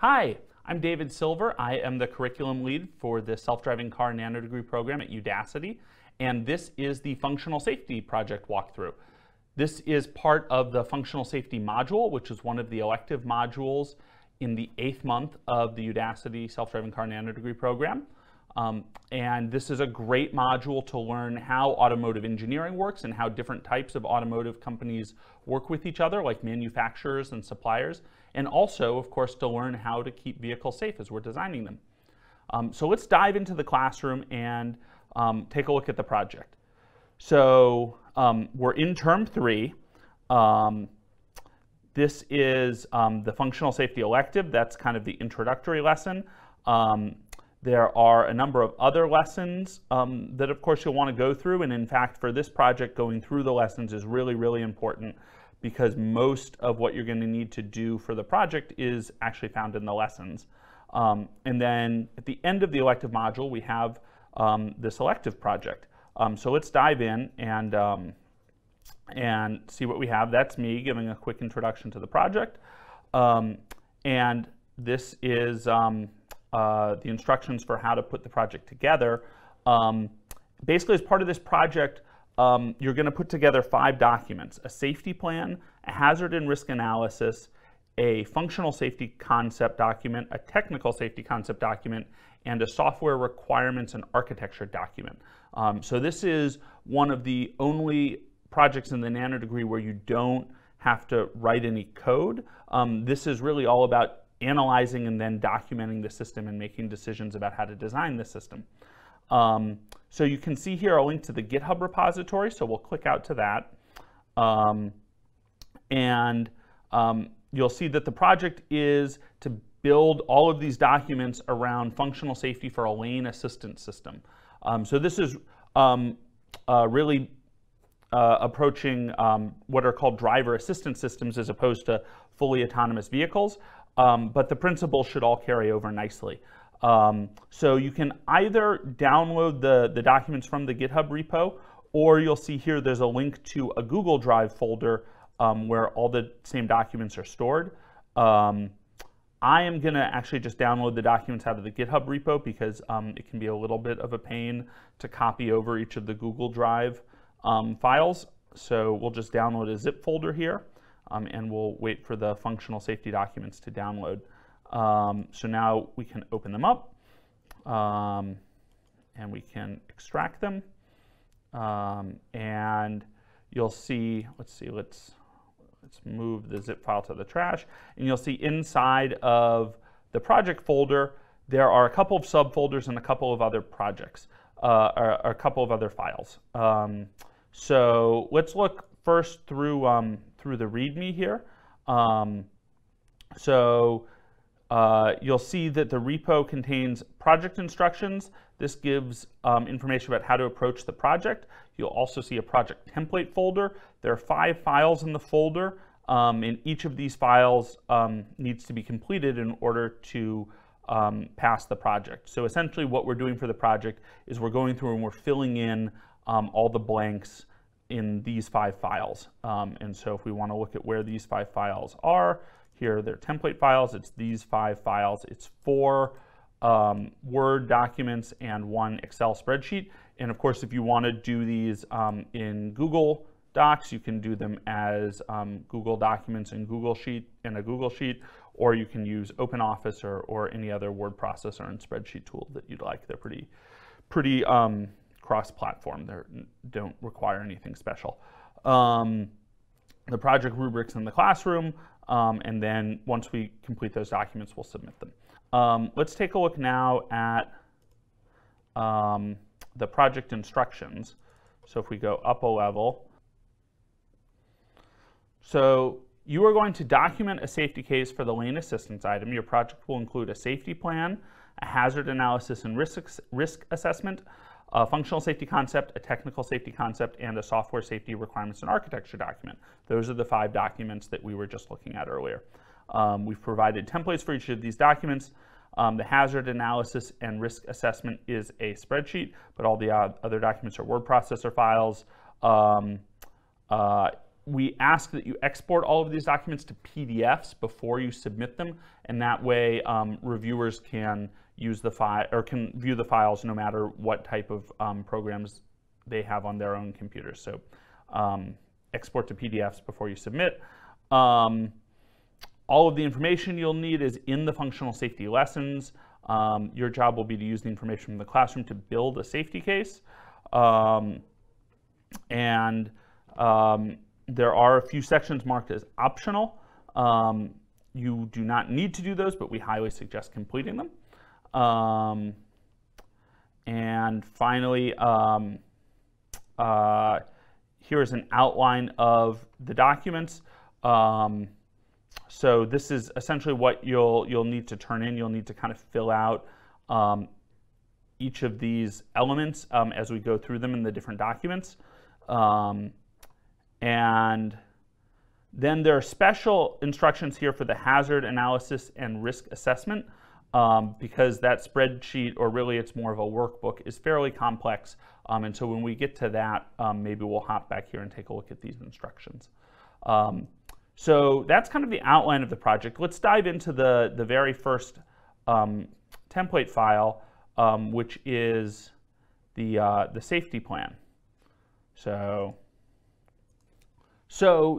Hi, I'm David Silver. I am the curriculum lead for the self-driving car nanodegree program at Udacity, and this is the functional safety project walkthrough. This is part of the functional safety module, which is one of the elective modules in the 8th month of the Udacity self-driving car nanodegree program. And this is a great module to learn how automotive engineering works and how different types of automotive companies work with each other, like manufacturers and suppliers, and also, of course, to learn how to keep vehicles safe as we're designing them. So let's dive into the classroom and take a look at the project. So we're in term 3. This is the functional safety elective. That's kind of the introductory lesson. There are a number of other lessons that, of course, you'll want to go through. And in fact, for this project, going through the lessons is really, really important because most of what you're going to need to do for the project is actually found in the lessons. And then at the end of the elective module, we have this elective project. So let's dive in and see what we have. That's me giving a quick introduction to the project. And this is the instructions for how to put the project together. Basically, as part of this project, you're going to put together 5 documents: a safety plan, a hazard and risk analysis, a functional safety concept document, a technical safety concept document, and a software requirements and architecture document. So this is one of the only projects in the nanodegree where you don't have to write any code. This is really all about analyzing and then documenting the system and making decisions about how to design the system. So you can see here a link to the GitHub repository, so we'll click out to that. You'll see that the project is to build all of these documents around functional safety for a lane assistance system. So this is really approaching what are called driver assistance systems as opposed to fully autonomous vehicles. But the principles should all carry over nicely. So you can either download the documents from the GitHub repo, or you'll see here there's a link to a Google Drive folder where all the same documents are stored. I am going to actually just download the documents out of the GitHub repo because it can be a little bit of a pain to copy over each of the Google Drive files. So we'll just download a zip folder here. And we'll wait for the functional safety documents to download. So now we can open them up and we can extract them. And you'll see, let's move the zip file to the trash. And you'll see inside of the project folder, there are a couple of subfolders and a couple of other projects, or a couple of other files. So let's look first through the README here. You'll see that the repo contains project instructions. This gives information about how to approach the project. You'll also see a project template folder. There are 5 files in the folder, and each of these files needs to be completed in order to pass the project. So essentially what we're doing for the project is we're going through and we're filling in all the blanks in these 5 files. And so if we want to look at where these 5 files are, here they're template files. It's these 5 files. It's 4 Word documents and 1 Excel spreadsheet. And of course, if you want to do these in Google Docs, you can do them as Google Documents and Google Sheet in a Google Sheet, or you can use OpenOffice or any other word processor and spreadsheet tool that you'd like. They're pretty cross-platform. They don't require anything special. The project rubrics in the classroom, and then once we complete those documents, we'll submit them. Let's take a look now at the project instructions. So if we go up a level, so you are going to document a safety case for the lane assistance item. Your project will include a safety plan, a hazard analysis and risk assessment, a functional safety concept, a technical safety concept, and a software safety requirements and architecture document. Those are the 5 documents that we were just looking at earlier. We've provided templates for each of these documents. The hazard analysis and risk assessment is a spreadsheet, but all the other documents are word processor files. we ask that you export all of these documents to PDFs before you submit them, and that way reviewers can use the file or can view the files no matter what type of programs they have on their own computers. So export to PDFs before you submit. All of the information you'll need is in the functional safety lessons. Your job will be to use the information from the classroom to build a safety case. There are a few sections marked as optional. You do not need to do those, but we highly suggest completing them. And finally, here's an outline of the documents. So this is essentially what you'll need to turn in. You'll need to kind of fill out each of these elements as we go through them in the different documents. And then there are special instructions here for the hazard analysis and risk assessment because that spreadsheet, or really it's more of a workbook, is fairly complex. And so when we get to that, maybe we'll hop back here and take a look at these instructions. So that's kind of the outline of the project. Let's dive into the very first template file, which is the safety plan. So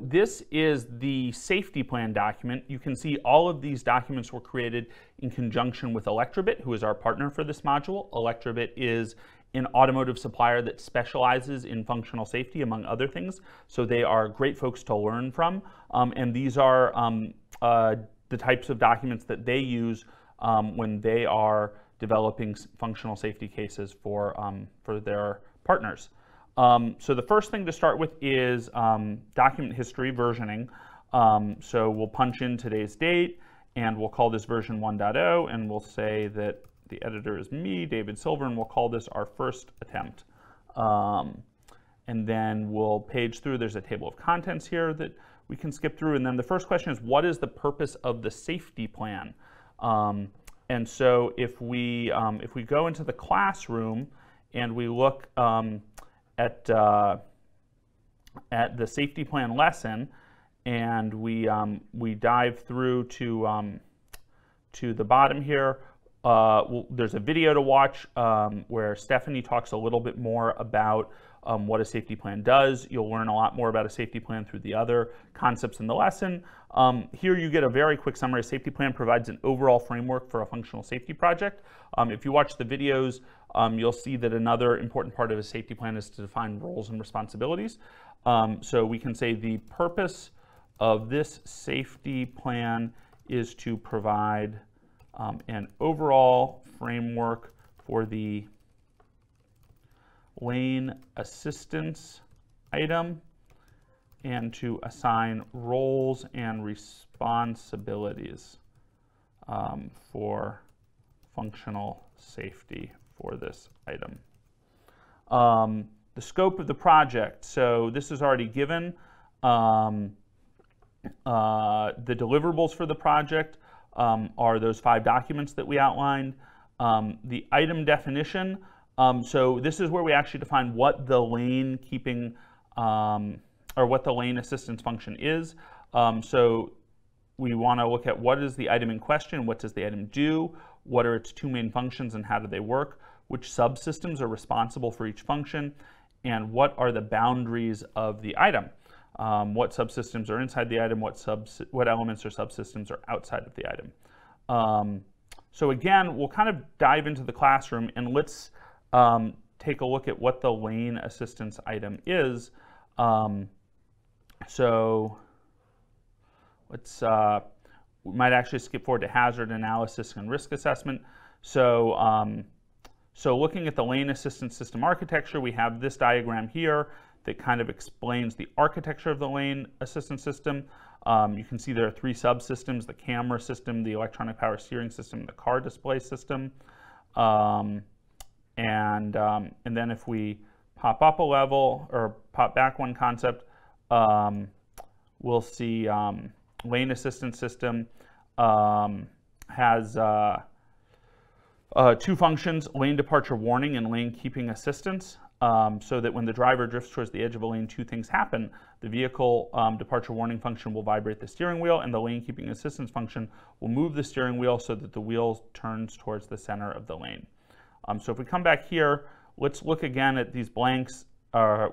this is the safety plan document. You can see all of these documents were created in conjunction with Electrobit, who is our partner for this module. Electrobit is an automotive supplier that specializes in functional safety, among other things. So they are great folks to learn from. And these are the types of documents that they use when they are developing functional safety cases for their partners. So the first thing to start with is document history versioning. So we'll punch in today's date, and we'll call this version 1.0, and we'll say that the editor is me, David Silver, and we'll call this our first attempt. And then we'll page through. There's a table of contents here that we can skip through. And then the first question is, what is the purpose of the safety plan? And so if we go into the classroom and we look at the safety plan lesson, and we dive through to the bottom here. There's a video to watch where Stephanie talks a little bit more about what a safety plan does. You'll learn a lot more about a safety plan through the other concepts in the lesson. Here you get a very quick summary. A safety plan provides an overall framework for a functional safety project. If you watch the videos, you'll see that another important part of a safety plan is to define roles and responsibilities. So we can say the purpose of this safety plan is to provide an overall framework for the lane assistance item and to assign roles and responsibilities for functional safety for this item. The scope of the project. So this is already given. The deliverables for the project are those 5 documents that we outlined. The item definition, so this is where we actually define what the lane keeping or what the lane assistance function is. So we want to look at what is the item in question, what does the item do, what are its 2 main functions and how do they work, which subsystems are responsible for each function, and what are the boundaries of the item. What subsystems are inside the item, what elements or subsystems are outside of the item. So again, we'll kind of dive into the classroom, and let's take a look at what the lane assistance item is. So let's, we might actually skip forward to hazard analysis and risk assessment. So, so looking at the lane assistance system architecture, we have this diagram here that kind of explains the architecture of the lane assistance system. You can see there are 3 subsystems: the camera system, the electronic power steering system, the car display system. And then if we pop up a level or pop back one concept, we'll see lane assistance system has 2 functions: lane departure warning and lane keeping assistance. so that when the driver drifts towards the edge of a lane, two things happen. The vehicle departure warning function will vibrate the steering wheel, and the lane keeping assistance function will move the steering wheel so that the wheel turns towards the center of the lane. So if we come back here, let's look again at these blanks.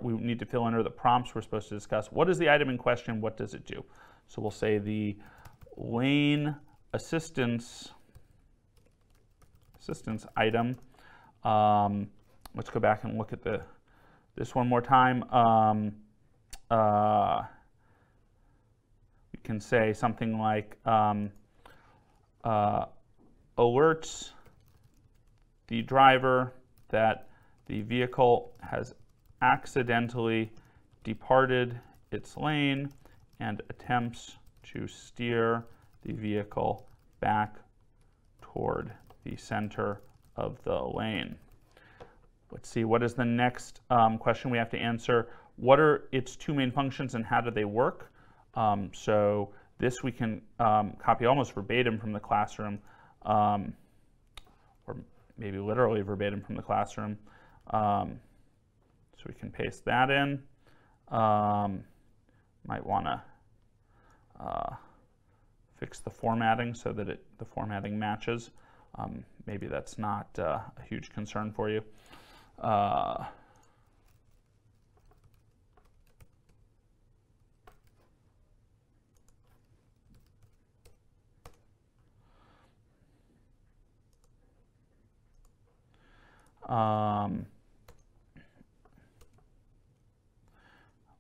We need to fill in the prompts we're supposed to discuss. What is the item in question? What does it do? So we'll say the lane assistance item. Let's go back and look at this one more time. We can say something like alerts the driver that the vehicle has accidentally departed its lane and attempts to steer the vehicle back toward the center of the lane. Let's see, what is the next question we have to answer? What are its two main functions and how do they work? So this we can copy almost verbatim from the classroom, or maybe literally verbatim from the classroom. So we can paste that in. Might want to fix the formatting so that the formatting matches. Maybe that's not a huge concern for you.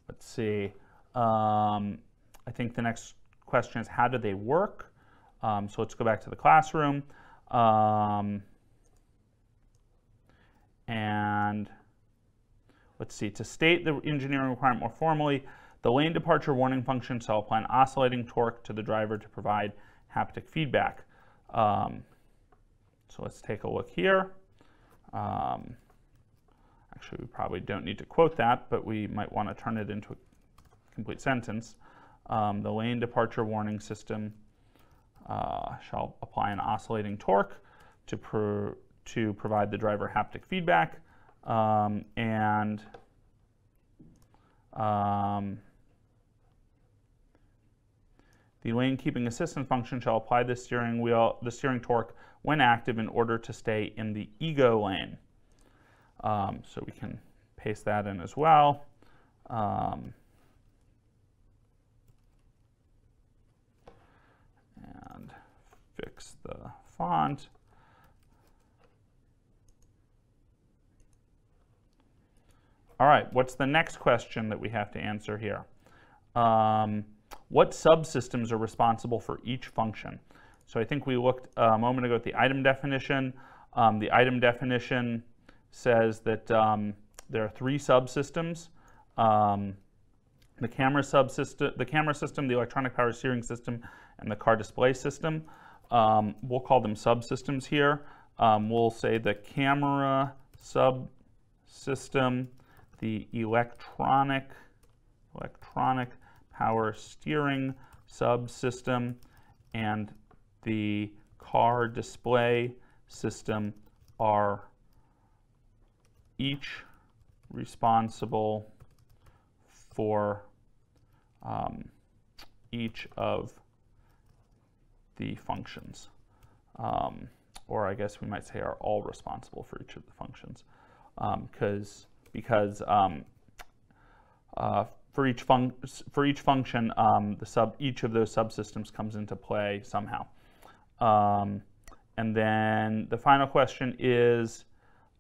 Let's see. I think the next question is how do they work? So let's go back to the classroom. And let's see, to state the engineering requirement more formally, the lane departure warning function shall apply an oscillating torque to the driver to provide haptic feedback. So let's take a look here. Actually, we probably don't need to quote that, but we might want to turn it into a complete sentence. The lane departure warning system shall apply an oscillating torque to provide the driver haptic feedback, and the lane keeping assistance function shall apply the steering torque when active in order to stay in the ego lane. So we can paste that in as well. And fix the font. All right, what's the next question that we have to answer here? What subsystems are responsible for each function? So I think we looked a moment ago at the item definition. The item definition says that there are three subsystems: the camera system, the electronic power steering system, and the car display system. We'll call them subsystems here. We'll say the camera subsystem, the electronic power steering subsystem, and the car display system are each responsible for each of the functions. Or I guess we might say are all responsible for each of the functions, because for each function, each of those subsystems comes into play somehow. And then the final question is,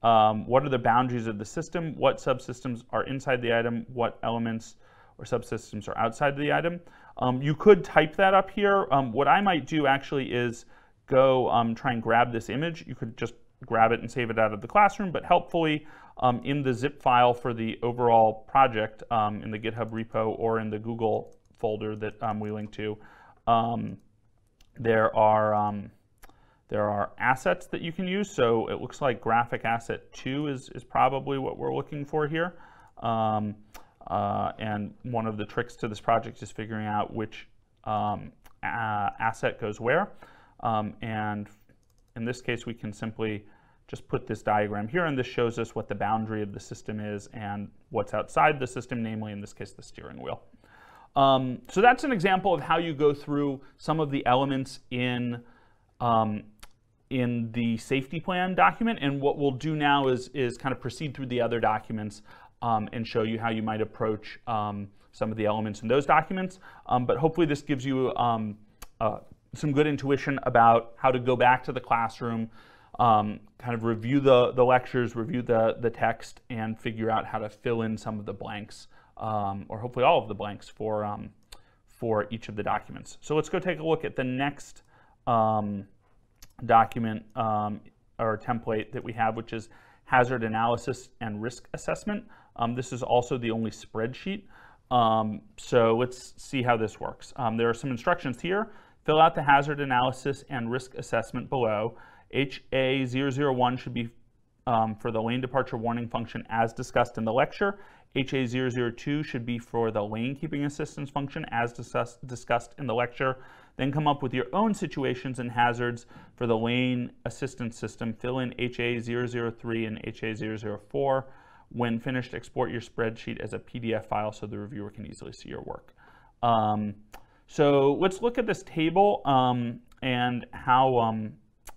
what are the boundaries of the system? What subsystems are inside the item? What elements or subsystems are outside the item? You could type that up here. What I might do actually is go try and grab this image. You could just grab it and save it out of the classroom, but helpfully in the zip file for the overall project in the GitHub repo or in the Google folder that we link to, there are assets that you can use. So it looks like graphic asset 2 is probably what we're looking for here. And one of the tricks to this project is figuring out which asset goes where. And in this case, we can simply just put this diagram here, and this shows us what the boundary of the system is and what's outside the system, namely in this case the steering wheel. So that's an example of how you go through some of the elements in the safety plan document, and what we'll do now is kind of proceed through the other documents and show you how you might approach some of the elements in those documents. But hopefully this gives you some good intuition about how to go back to the classroom, kind of review the lectures, review the text, and figure out how to fill in some of the blanks, or hopefully all of the blanks for each of the documents. So let's go take a look at the next document or template that we have, which is hazard analysis and risk assessment. This is also the only spreadsheet. So let's see how this works. There are some instructions here. Fill out the hazard analysis and risk assessment below. HA001 should be for the lane departure warning function as discussed in the lecture. HA002 should be for the lane keeping assistance function as discussed in the lecture. Then come up with your own situations and hazards for the lane assistance system. Fill in HA003 and HA004. When finished, export your spreadsheet as a PDF file so the reviewer can easily see your work. So let's look at this table and how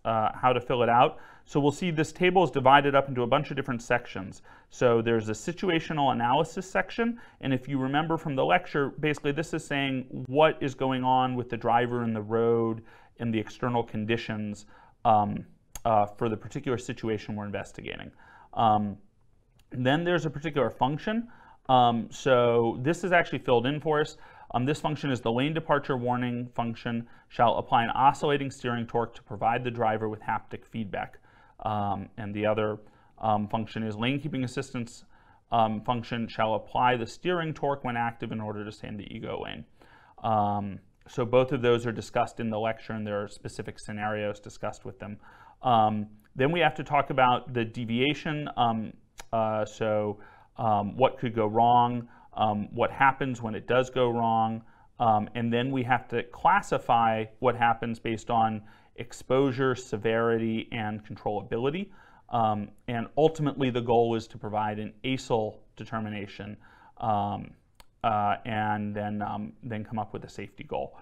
to fill it out. So we'll see this table is divided up into a bunch of different sections. So there's a situational analysis section, and if you remember from the lecture, basically this is saying what is going on with the driver in the road and the external conditions for the particular situation we're investigating. Then there's a particular function. So this is actually filled in for us. This function is the lane departure warning function shall apply an oscillating steering torque to provide the driver with haptic feedback. And the other function is lane keeping assistance function shall apply the steering torque when active in order to stay in the ego lane. So both of those are discussed in the lecture, and there are specific scenarios discussed with them. Then we have to talk about the deviation. What could go wrong, what happens when it does go wrong, and then we have to classify what happens based on exposure, severity, and controllability. And ultimately the goal is to provide an ASIL determination and then come up with a safety goal.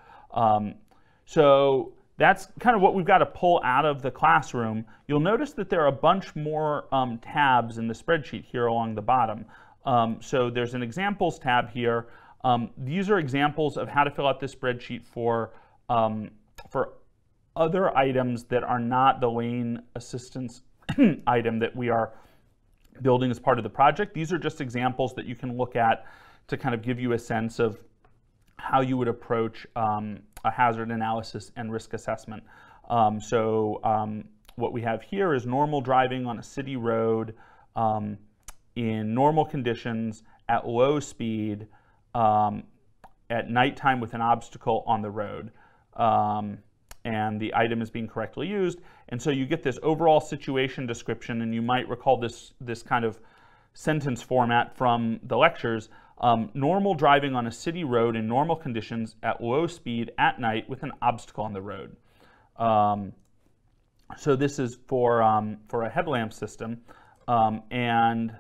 So that's kind of what we've got to pull out of the classroom. You'll notice that there are a bunch more tabs in the spreadsheet here along the bottom. So there's an examples tab here. These are examples of how to fill out this spreadsheet for other items that are not the lane assistance item that we are building as part of the project. These are just examples that you can look at to kind of give you a sense of how you would approach a hazard analysis and risk assessment. What we have here is normal driving on a city road in normal conditions at low speed at nighttime with an obstacle on the road. And the item is being correctly used. And so you get this overall situation description, and you might recall this kind of sentence format from the lectures. Normal driving on a city road in normal conditions at low speed at night with an obstacle on the road. So this is for a headlamp system. The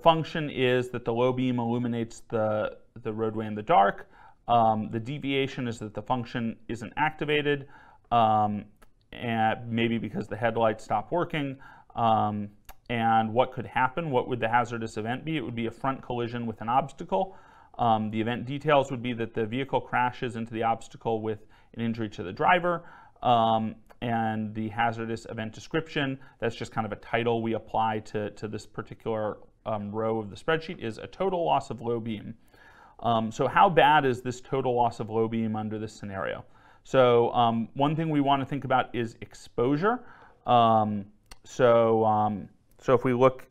function is that the low beam illuminates the roadway in the dark. The deviation is that the function isn't activated, and maybe because the headlights stop working. And what could happen? What would the hazardous event be? It would be a front collision with an obstacle. The event details would be that the vehicle crashes into the obstacle with an injury to the driver. And the hazardous event description, that's just kind of a title we apply to this particular row of the spreadsheet, is a total loss of low beam. So how bad is this total loss of low beam under this scenario? So one thing we want to think about is exposure. So if we look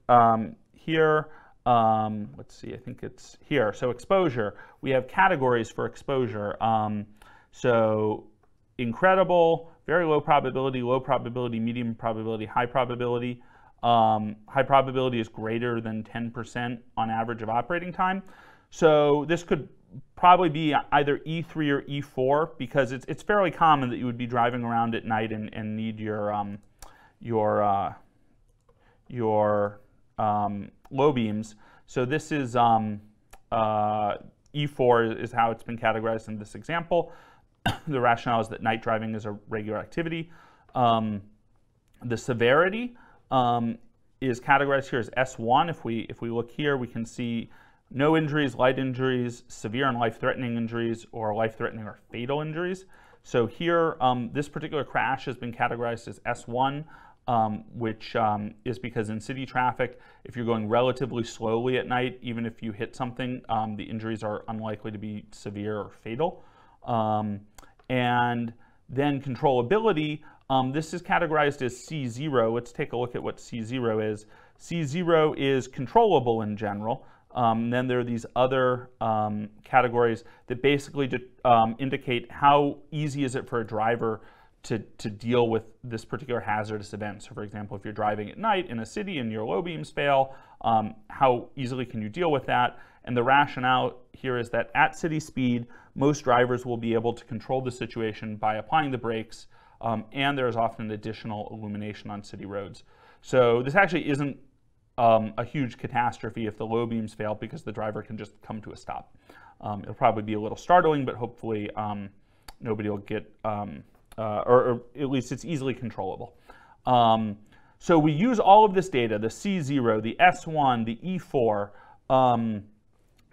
here, let's see, I think it's here. So exposure, we have categories for exposure. So incredible, very low probability, medium probability, high probability. High probability is greater than 10% on average of operating time. So this could probably be either E3 or E4, because it's fairly common that you would be driving around at night and need your low beams. So this is E4 is how it's been categorized in this example. The rationale is that night driving is a regular activity. The severity is categorized here as S1. If we look here, we can see no injuries, light injuries, severe and life-threatening injuries, or life-threatening or fatal injuries. So here, this particular crash has been categorized as S1, which is because in city traffic, if you're going relatively slowly at night, even if you hit something, the injuries are unlikely to be severe or fatal. And then controllability, this is categorized as C0. Let's take a look at what C0 is. C0 is controllable in general. Then there are these other categories that basically indicate how easy is it for a driver to deal with this particular hazardous event. So for example, if you're driving at night in a city and your low beams fail, how easily can you deal with that? And the rationale here is that at city speed, most drivers will be able to control the situation by applying the brakes, and there's often additional illumination on city roads. So this actually isn't a huge catastrophe if the low beams fail, because the driver can just come to a stop. It'll probably be a little startling, but hopefully nobody will get, or at least it's easily controllable. So we use all of this data, the C0, the S1, the E4,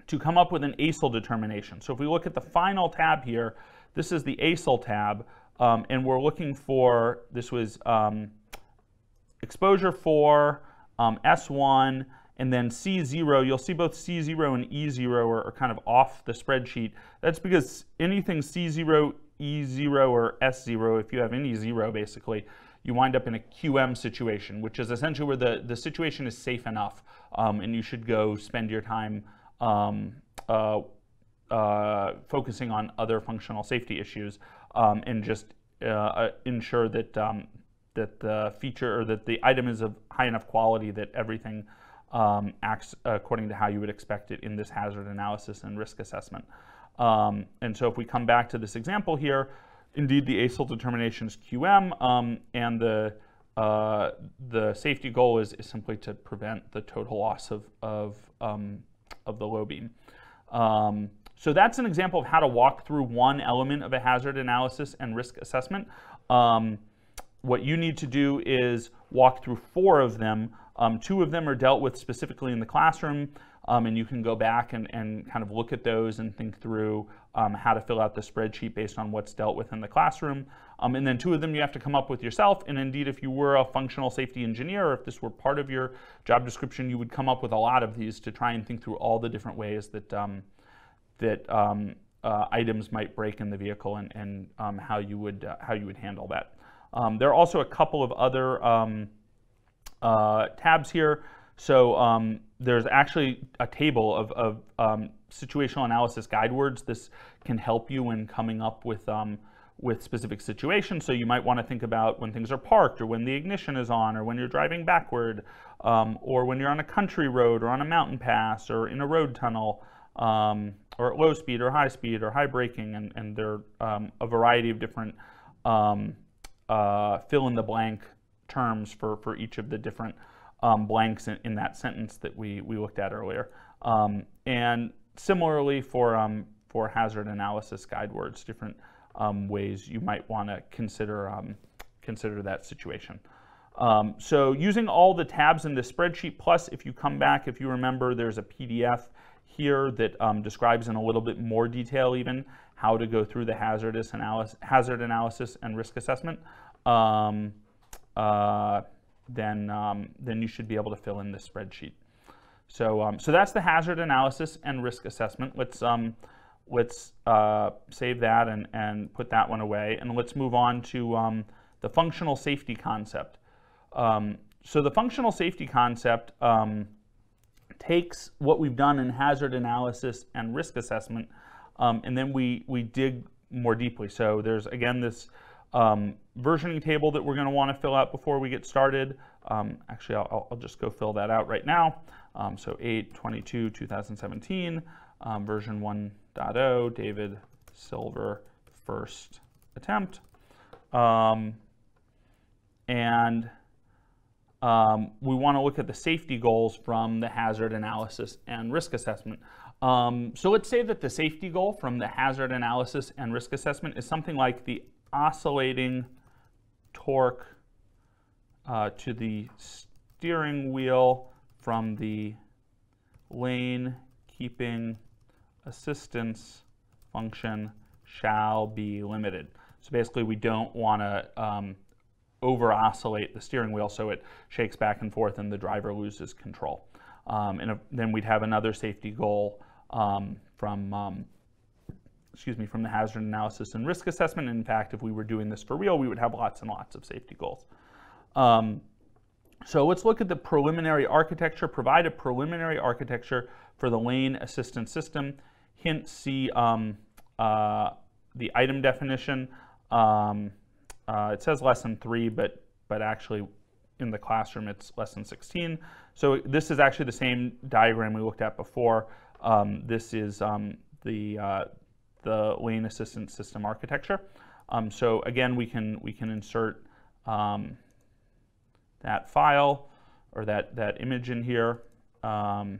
to come up with an ASIL determination. So if we look at the final tab here, this is the ASIL tab, and we're looking for, this was exposure 4, S1, and then C0. You'll see both C0 and E0 are kind of off the spreadsheet. That's because anything C0, E0, or S0, if you have any zero basically, you wind up in a QM situation, which is essentially where the situation is safe enough, and you should go spend your time focusing on other functional safety issues, and just ensure that that the feature or that the item is of high enough quality that everything acts according to how you would expect it in this hazard analysis and risk assessment. And so if we come back to this example here, indeed the ASIL determination is QM, and the safety goal is simply to prevent the total loss of the low beam. So that's an example of how to walk through one element of a hazard analysis and risk assessment. What you need to do is walk through 4 of them. 2 of them are dealt with specifically in the classroom, and you can go back and kind of look at those and think through how to fill out the spreadsheet based on what's dealt with in the classroom. And then 2 of them you have to come up with yourself. And indeed, if you were a functional safety engineer, or if this were part of your job description, you would come up with a lot of these to try and think through all the different ways that items might break in the vehicle, and how you would handle that. There are also a couple of other tabs here. So there's actually a table of situational analysis guide words. This can help you in coming up with specific situations. So you might want to think about when things are parked, or when the ignition is on, or when you're driving backward, or when you're on a country road, or on a mountain pass, or in a road tunnel, or at low speed or high speed or high braking, and there are a variety of different fill-in-the-blank terms for each of the different blanks in that sentence that we looked at earlier. And similarly for hazard analysis guide words, different ways you might want to consider that situation. So using all the tabs in this spreadsheet, plus if you come back, if you remember, there's a PDF here that describes in a little bit more detail even how to go through the hazard analysis and risk assessment, then you should be able to fill in this spreadsheet. So that's the hazard analysis and risk assessment. Let's save that and put that one away, and let's move on to the functional safety concept. So the functional safety concept takes what we've done in hazard analysis and risk assessment, and then we dig more deeply. So there's, again, this versioning table that we're going to want to fill out before we get started. Actually, I'll just go fill that out right now. So 8/22/2017, version 1.0, David Silver, first attempt. And we want to look at the safety goals from the hazard analysis and risk assessment. So let's say that the safety goal from the hazard analysis and risk assessment is something like the oscillating torque to the steering wheel from the lane keeping assistance function shall be limited. So basically we don't want to over oscillate the steering wheel so it shakes back and forth and the driver loses control. Then we'd have another safety goal from the hazard analysis and risk assessment. In fact, if we were doing this for real, we would have lots and lots of safety goals. So let's look at the preliminary architecture. Provide a preliminary architecture for the lane assistance system. Hint, see the item definition. It says lesson 3, but actually in the classroom it's lesson 16. So this is actually the same diagram we looked at before. This is the lane assistance system architecture. So again, we can insert that file or that image in here. And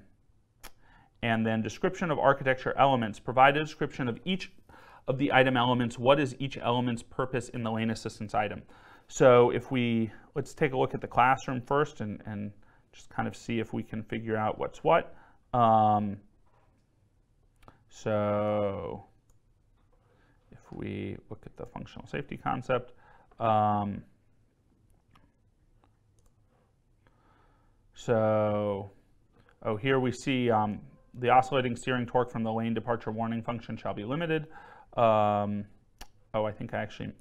then description of architecture elements. Provide a description of each of the item elements. What is each element's purpose in the lane assistance item? So if let's take a look at the classroom first and just kind of see if we can figure out what's what. So if we look at the functional safety concept, here we see the oscillating steering torque from the lane departure warning function shall be limited. I think I actually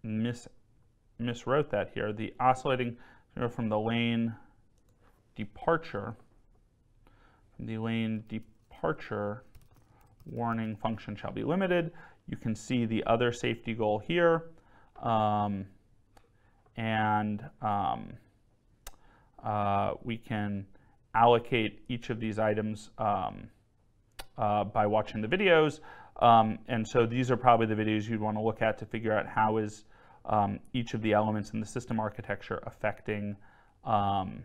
miswrote that here. The oscillating from the lane departure, warning function shall be limited. You can see the other safety goal here, we can allocate each of these items by watching the videos. And so these are probably the videos you'd want to look at to figure out how is each of the elements in the system architecture affecting the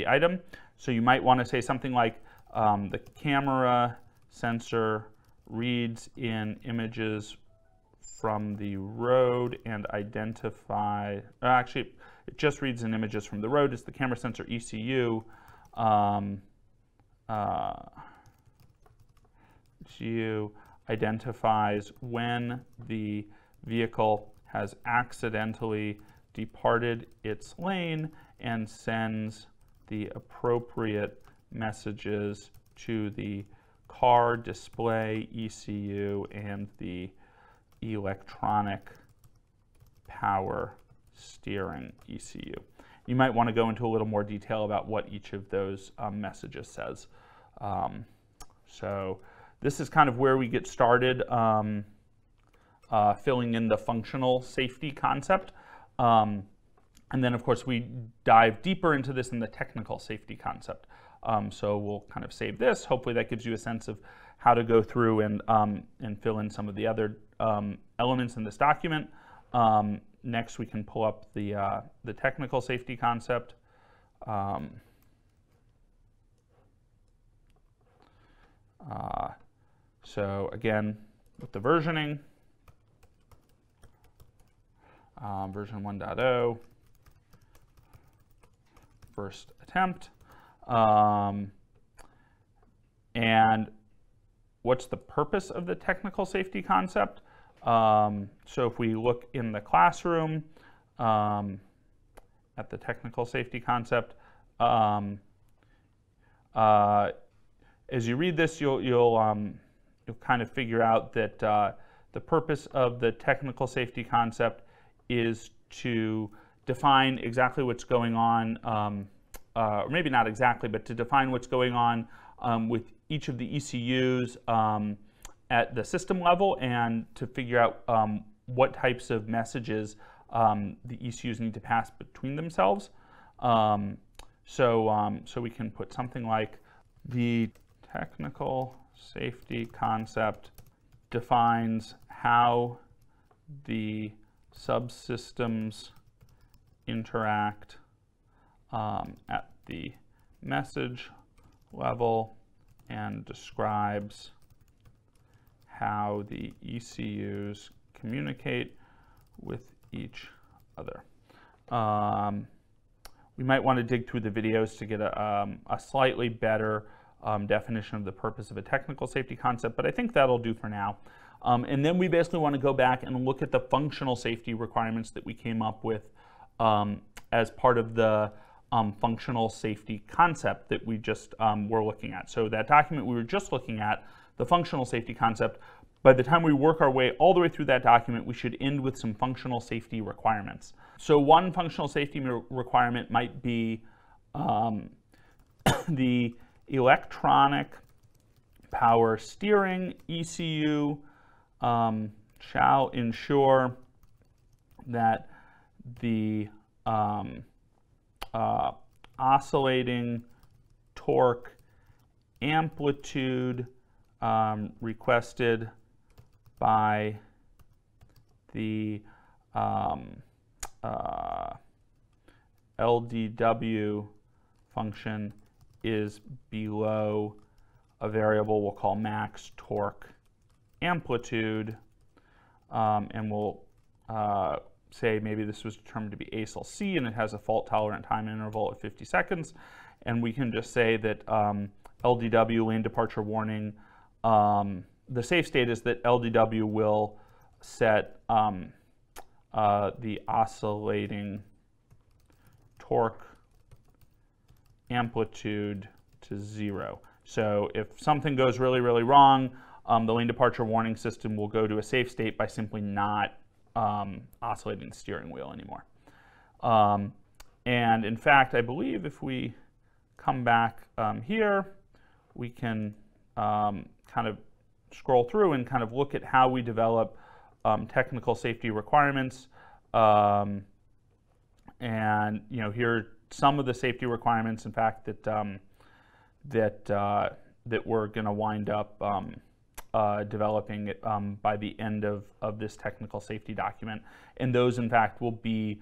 item. So you might want to say something like the camera sensor reads in images from the road and identify, actually it just reads in images from the road. It's the camera sensor ECU. ECU identifies when the vehicle has accidentally departed its lane and sends the appropriate messages to the car display ECU and the electronic power steering ECU. You might want to go into a little more detail about what each of those messages says. So this is kind of where we get started filling in the functional safety concept. And then, of course, we dive deeper into this in the technical safety concept. So we'll kind of save this. Hopefully that gives you a sense of how to go through and fill in some of the other elements in this document. Next, we can pull up the technical safety concept. So again, with the versioning, version 1.0, first attempt. And what's the purpose of the technical safety concept? So if we look in the classroom at the technical safety concept, as you read this, you'll kind of figure out that the purpose of the technical safety concept is to define exactly what's going on, or maybe not exactly, but to define what's going on with each of the ECUs at the system level, and to figure out what types of messages the ECUs need to pass between themselves. So we can put something like the technical safety concept defines how the subsystems interact at the message level and describes how the ECUs communicate with each other. We might want to dig through the videos to get a slightly better definition of the purpose of a technical safety concept, but I think that'll do for now. And then we basically want to go back and look at the functional safety requirements that we came up with as part of the functional safety concept that we just were looking at. So that document we were just looking at, the functional safety concept, by the time we work our way all the way through that document, we should end with some functional safety requirements. So one functional safety requirement might be the electronic power steering ECU shall ensure that the oscillating torque amplitude requested by the LDW function is below a variable we'll call max torque amplitude, and we'll say maybe this was determined to be ASIL-C and it has a fault-tolerant time interval of 50 seconds, and we can just say that LDW, lane departure warning, the safe state is that LDW will set the oscillating torque amplitude to 0. So if something goes really, really wrong, the lane departure warning system will go to a safe state by simply not oscillating the steering wheel anymore. And in fact, I believe if we come back here, we can kind of scroll through and kind of look at how we develop technical safety requirements. And here are some of the safety requirements, in fact, that we're going to wind up developing by the end of this technical safety document. And those, in fact, will be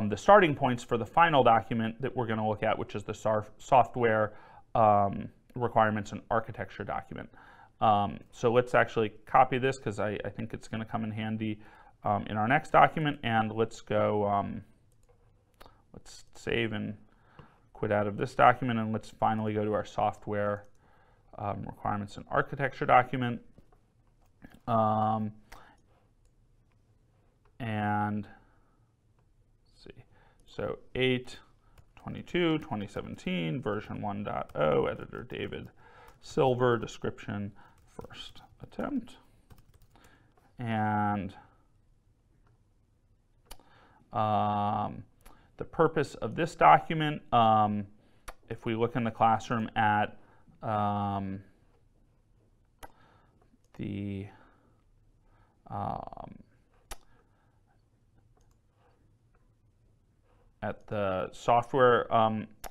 the starting points for the final document that we're going to look at, which is the software requirements and architecture document. So let's actually copy this because I think it's going to come in handy in our next document. And let's go, let's save and quit out of this document, and let's finally go to our software requirements and architecture document. And let's see, so 8/22, 2017, version 1.0, editor David Silver, description, first attempt. And the purpose of this document, if we look in the classroom at the software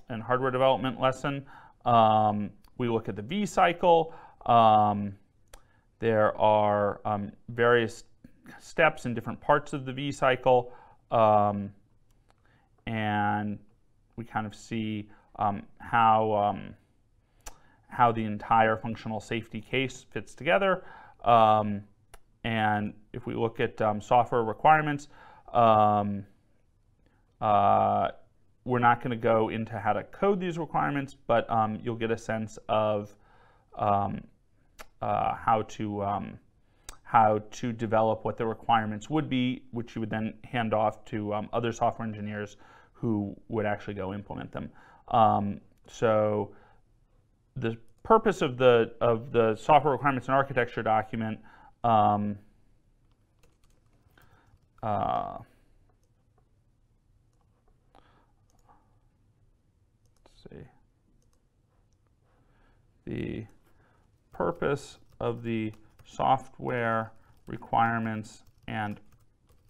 and hardware development lesson, we look at the V cycle. There are various steps in different parts of the V cycle, and we kind of see how the entire functional safety case fits together. And if we look at software requirements, we're not going to go into how to code these requirements, but you'll get a sense of how to develop what the requirements would be, which you would then hand off to other software engineers who would actually go implement them. So the purpose of the software requirements and architecture document the purpose of the software requirements and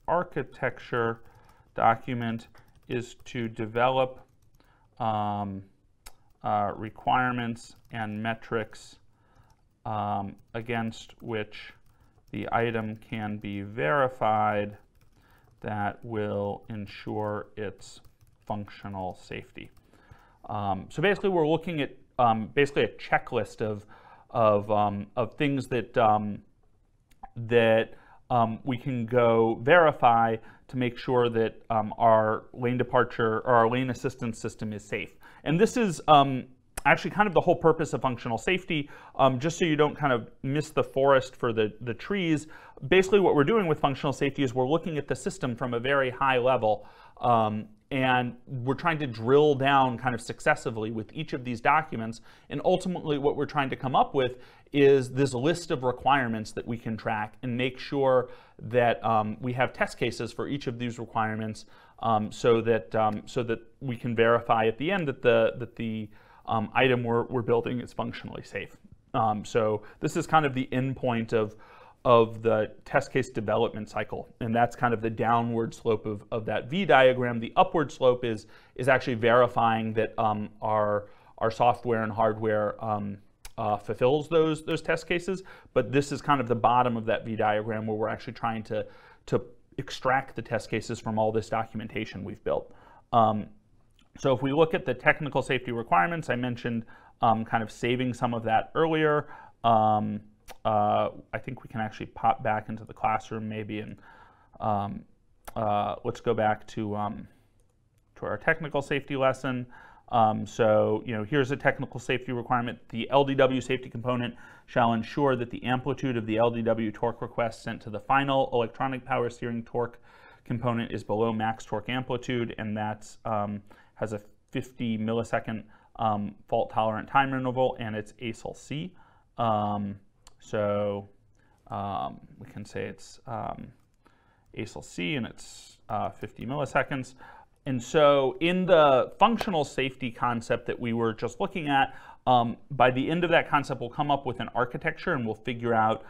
architecture document is to develop requirements and metrics against which the item can be verified that will ensure its functional safety. So basically, we're looking at basically a checklist of things that we can go verify to make sure that our lane departure or our lane assistance system is safe. And this is actually kind of the whole purpose of functional safety, just so you don't kind of miss the forest for the trees. Basically, what we're doing with functional safety is we're looking at the system from a very high level, and we're trying to drill down kind of successively with each of these documents. And ultimately, what we're trying to come up with is this list of requirements that we can track and make sure that we have test cases for each of these requirements, so that we can verify at the end that the item we're building is functionally safe. So this is kind of the endpoint of the test case development cycle, and that's kind of the downward slope of that V diagram. The upward slope is actually verifying that our software and hardware fulfills those test cases. But this is kind of the bottom of that V diagram, where we're actually trying to extract the test cases from all this documentation we've built. So if we look at the technical safety requirements, I mentioned kind of saving some of that earlier. I think we can actually pop back into the classroom maybe, and let's go back to our technical safety lesson. So here's a technical safety requirement. The LDW safety component shall ensure that the amplitude of the LDW torque request sent to the final electronic power steering torque component is below max torque amplitude, and that's has a 50 millisecond fault tolerant time interval, and it's ASIL-C. So we can say it's ASIL-C, and it's 50 milliseconds. And so in the functional safety concept that we were just looking at, by the end of that concept, we'll come up with an architecture, and we'll figure out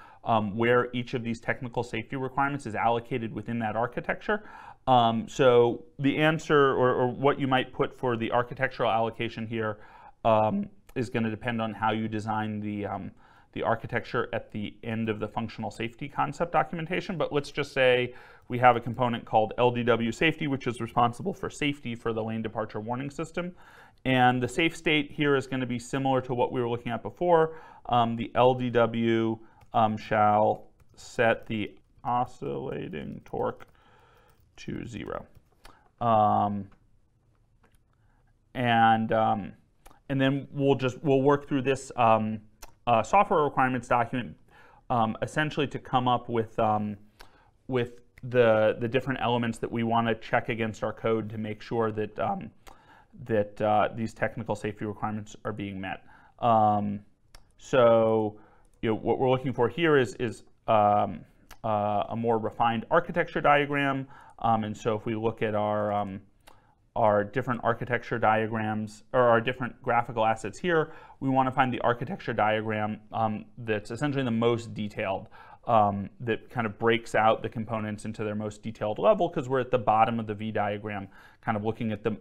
where each of these technical safety requirements is allocated within that architecture. So the answer, or what you might put for the architectural allocation here, is going to depend on how you design the architecture at the end of the functional safety concept documentation. But let's just say we have a component called LDW safety, which is responsible for safety for the lane departure warning system. And the safe state here is going to be similar to what we were looking at before. The LDW shall set the oscillating torque to 0. And then we'll work through this software requirements document essentially to come up with the different elements that we want to check against our code to make sure that these technical safety requirements are being met. So what we're looking for here is a more refined architecture diagram. And so if we look at our different architecture diagrams, or our different graphical assets here, we want to find the architecture diagram that's essentially the most detailed, that kind of breaks out the components into their most detailed level, because we're at the bottom of the V diagram, kind of looking at the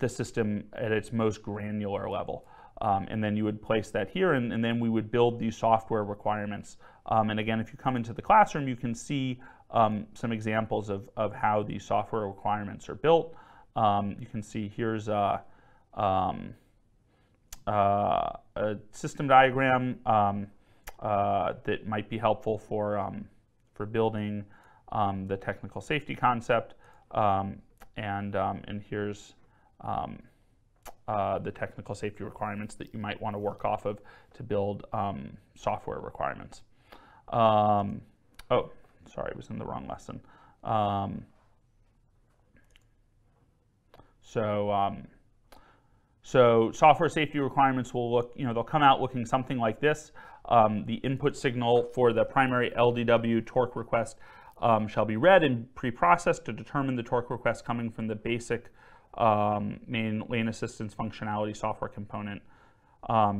system at its most granular level. And then you would place that here, and then we would build these software requirements. And again, if you come into the classroom, you can see some examples of how these software requirements are built. You can see here's a system diagram that might be helpful for building the technical safety concept, and here's the technical safety requirements that you might want to work off of to build software requirements. Oh, sorry, I was in the wrong lesson. So software safety requirements will look, they'll come out looking something like this. The input signal for the primary LDW torque request shall be read and pre-processed to determine the torque request coming from the basic main lane assistance functionality software component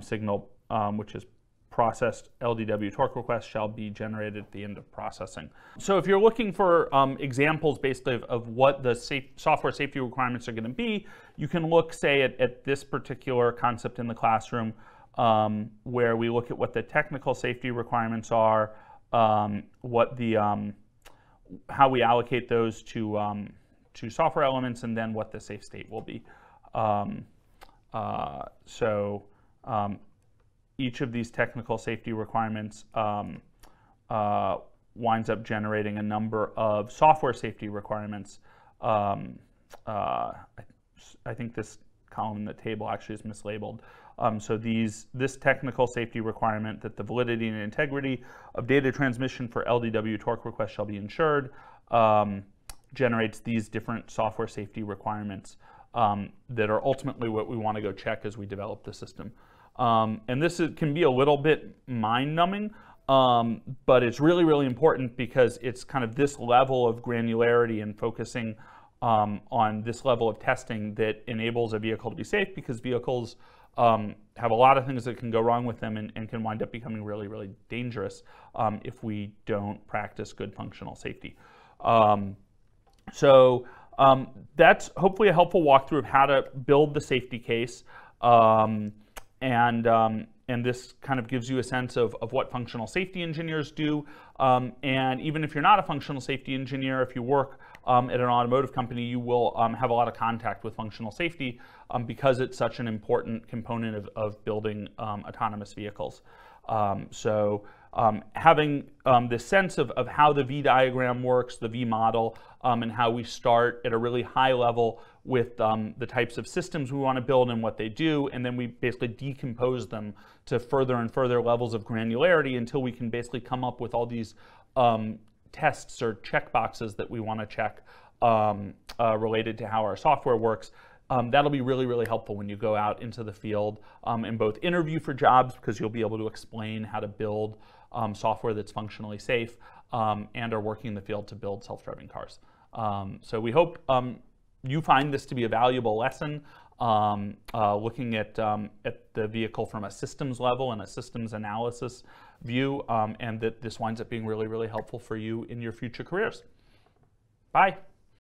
signal, which is processed LDW torque request shall be generated at the end of processing. So if you're looking for examples basically of what the software safety requirements are going to be, you can look, say, at this particular concept in the classroom, where we look at what the technical safety requirements are, what the how we allocate those to to software elements, and then what the safe state will be. Each of these technical safety requirements winds up generating a number of software safety requirements. I think this column in the table actually is mislabeled. So this technical safety requirement that the validity and integrity of data transmission for LDW torque requests shall be ensured generates these different software safety requirements that are ultimately what we want to go check as we develop the system. And this can be a little bit mind-numbing, but it's really, really important because it's kind of this level of granularity and focusing on this level of testing that enables a vehicle to be safe, because vehicles have a lot of things that can go wrong with them and can wind up becoming really, really dangerous if we don't practice good functional safety. That's hopefully a helpful walkthrough of how to build the safety case. And this kind of gives you a sense of what functional safety engineers do. And even if you're not a functional safety engineer, if you work at an automotive company, you will have a lot of contact with functional safety because it's such an important component of building autonomous vehicles. Having this sense of how the V diagram works, the V model, and how we start at a really high level with the types of systems we want to build and what they do, and then we basically decompose them to further and further levels of granularity until we can basically come up with all these tests or checkboxes that we want to check related to how our software works. That'll be really, really helpful when you go out into the field and both interview for jobs, because you'll be able to explain how to build software that's functionally safe, and are working in the field to build self-driving cars. So we hope you find this to be a valuable lesson, looking at the vehicle from a systems level and a systems analysis view, and that this winds up being really, really helpful for you in your future careers. Bye.